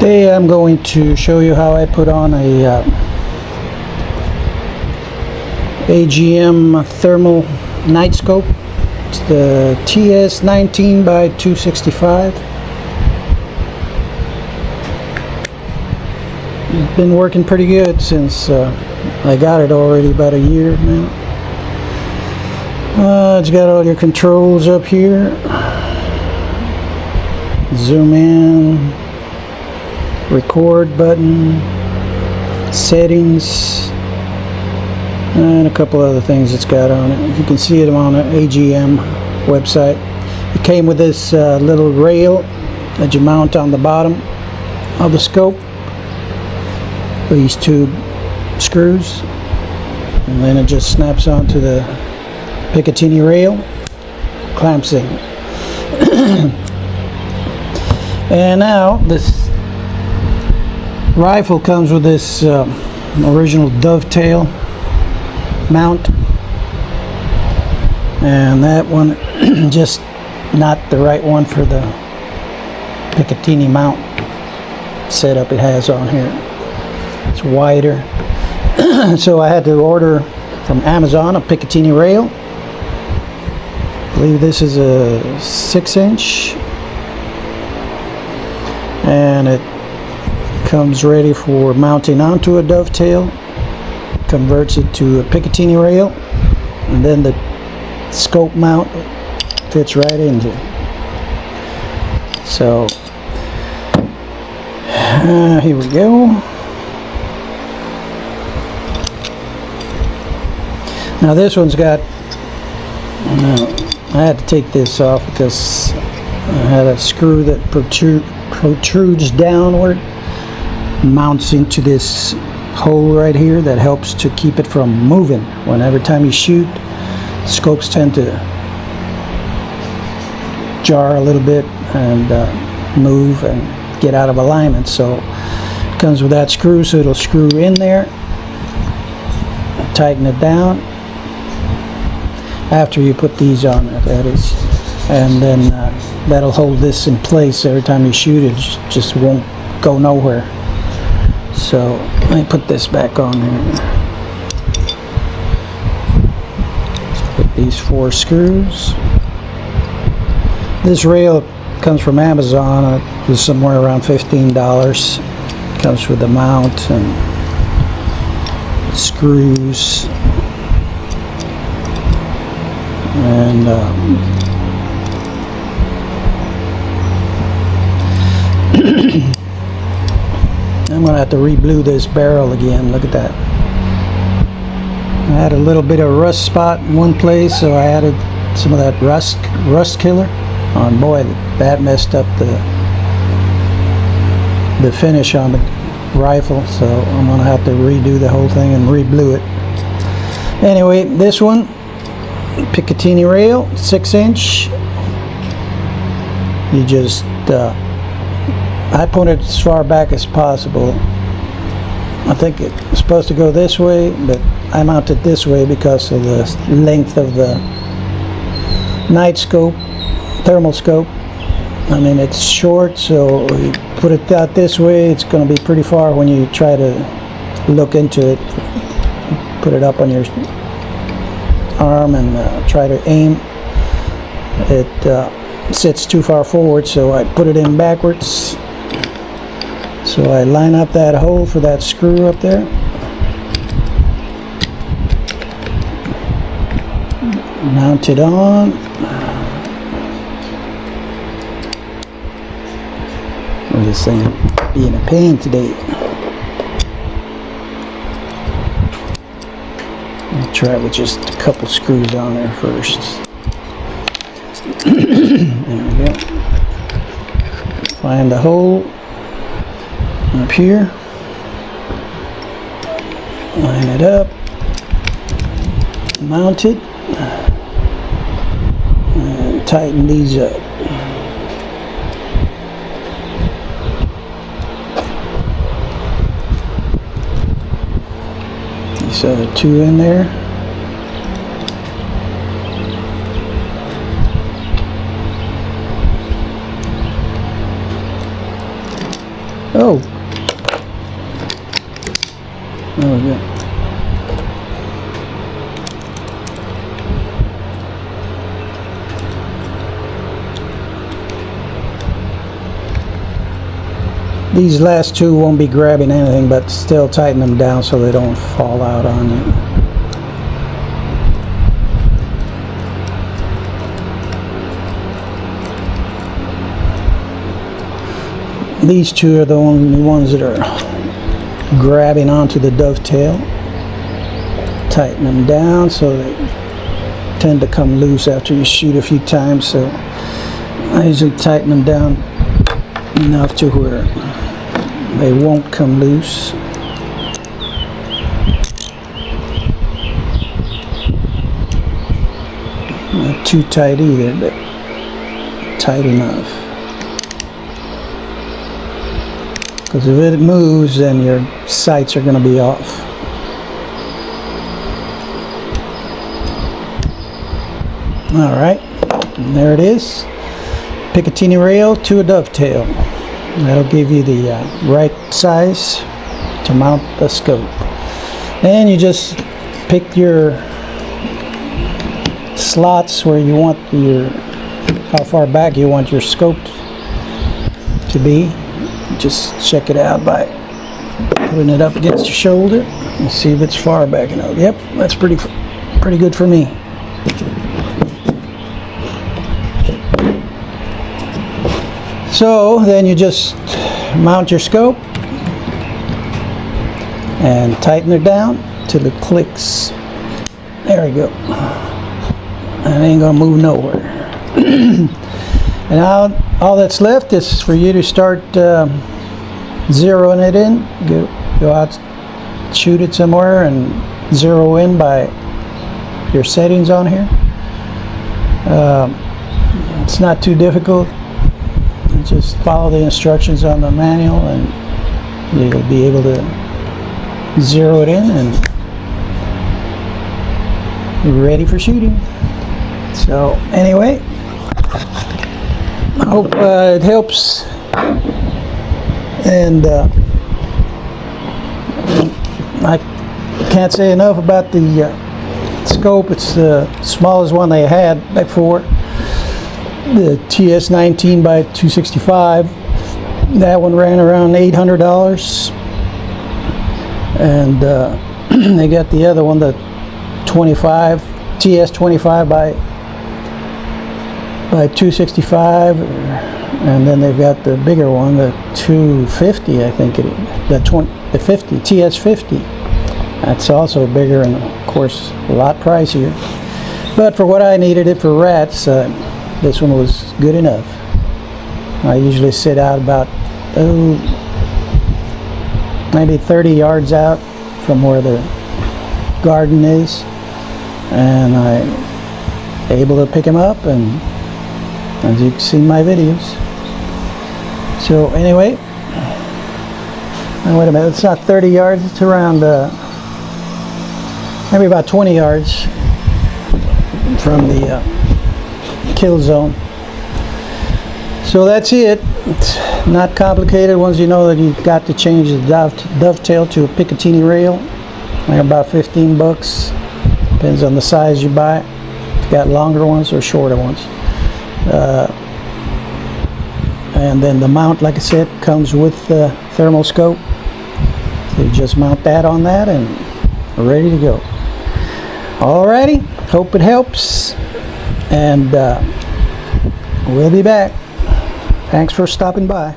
Today I'm going to show you how I put on a AGM thermal night scope. It's the TS19 by 265. It's been working pretty good since I got it already about a year now. It's got all your controls up here. Zoom in, record button, settings, and a couple other things it's got on it. You can see it on the AGM website. It came with this little rail that you mount on the bottom of the scope. These two screws, and then it just snaps onto the Picatinny rail, clamps in. And now this rifle comes with this original dovetail mount, and that one just not the right one for the Picatinny mount setup it has on here. It's wider. So I had to order from Amazon a Picatinny rail. I believe this is a 6-inch, and it comes ready for mounting onto a dovetail, converts it to a Picatinny rail, and then the scope mount fits right into it. So here we go. Now this one's got, I had to take this off because I had a screw that protrudes downward, mounts into this hole right here that helps to keep it from moving. Every time you shoot, scopes tend to jar a little bit and move and get out of alignment. So it comes with that screw, so it'll screw in there, tighten it down after you put these on it, that is, and then that'll hold this in place. Every time you shoot it, just won't go nowhere. So let me put this back on here. Put these 4 screws. This rail comes from Amazon. It was somewhere around $15. Comes with the mount and screws. And I'm going to have to re-blue this barrel again. Look at that. I had a little bit of rust spot in one place, so I added some of that rust killer. Oh, and boy, that messed up the finish on the rifle, so I'm going to have to redo the whole thing and re-blue it. Anyway, this one, Picatinny rail, 6-inch. You just I put it as far back as possible. I think it's supposed to go this way, but I mount it this way because of the length of the night scope, thermal scope. I mean, it's short, so you put it out this way, it's going to be pretty far when you try to look into it. Put it up on your arm and try to aim. It sits too far forward, so I put it in backwards. So I line up that hole for that screw up there. Mount it on. Well, this thing being a pain today. I'll try with just a couple screws on there first. There we go. Find the hole up here. Line it up. Mount it. And tighten these up. These other 2 in there. Oh. There we go. These last two won't be grabbing anything, but still tighten them down so they don't fall out on you. These two are the only ones that are grabbing onto the dovetail. Tighten them down so they tend to come loose after you shoot a few times, so I usually tighten them down enough to where they won't come loose. Not too tight either, but tight enough. Because if it moves, then your sights are going to be off. Alright, and there it is. Picatinny rail to a dovetail. That'll give you the right size to mount the scope. Then you just pick your slots where you want your, how far back you want your scope to be. Just check it out by putting it up against your shoulder and see if it's far back enough. Yep, that's pretty good for me. So then you just mount your scope and tighten it down till it clicks. There we go. And it ain't gonna move nowhere. And now all that's left is for you to start zeroing it in. Go out, shoot it somewhere, and zero in by your settings on here. It's not too difficult. Just follow the instructions on the manual and you'll be able to zero it in and you're ready for shooting. So anyway, I hope it helps, and I can't say enough about the scope. It's the smallest one they had before. The TS19 by 265, that one ran around $800, and they got the other one, the TS25 by 265, and then they've got the bigger one, the 250, I think it is, the 50 TS50. That's also bigger and of course a lot pricier, but for what I needed it for rats, this one was good enough. I usually sit out about maybe 30 yards out from where the garden is, and I'm able to pick them up, and as you can see in my videos. So anyway, wait a minute, it's not 30 yards, it's around maybe about 20 yards from the kill zone. So that's it. It's not complicated once you know that you've got to change the dovetail to a Picatinny rail. Like about 15 bucks. Depends on the size you buy. If you got longer ones or shorter ones. And then the mount, like I said, comes with the thermal scope. So you just mount that on that and we're ready to go. Alrighty, hope it helps. And we'll be back. Thanks for stopping by.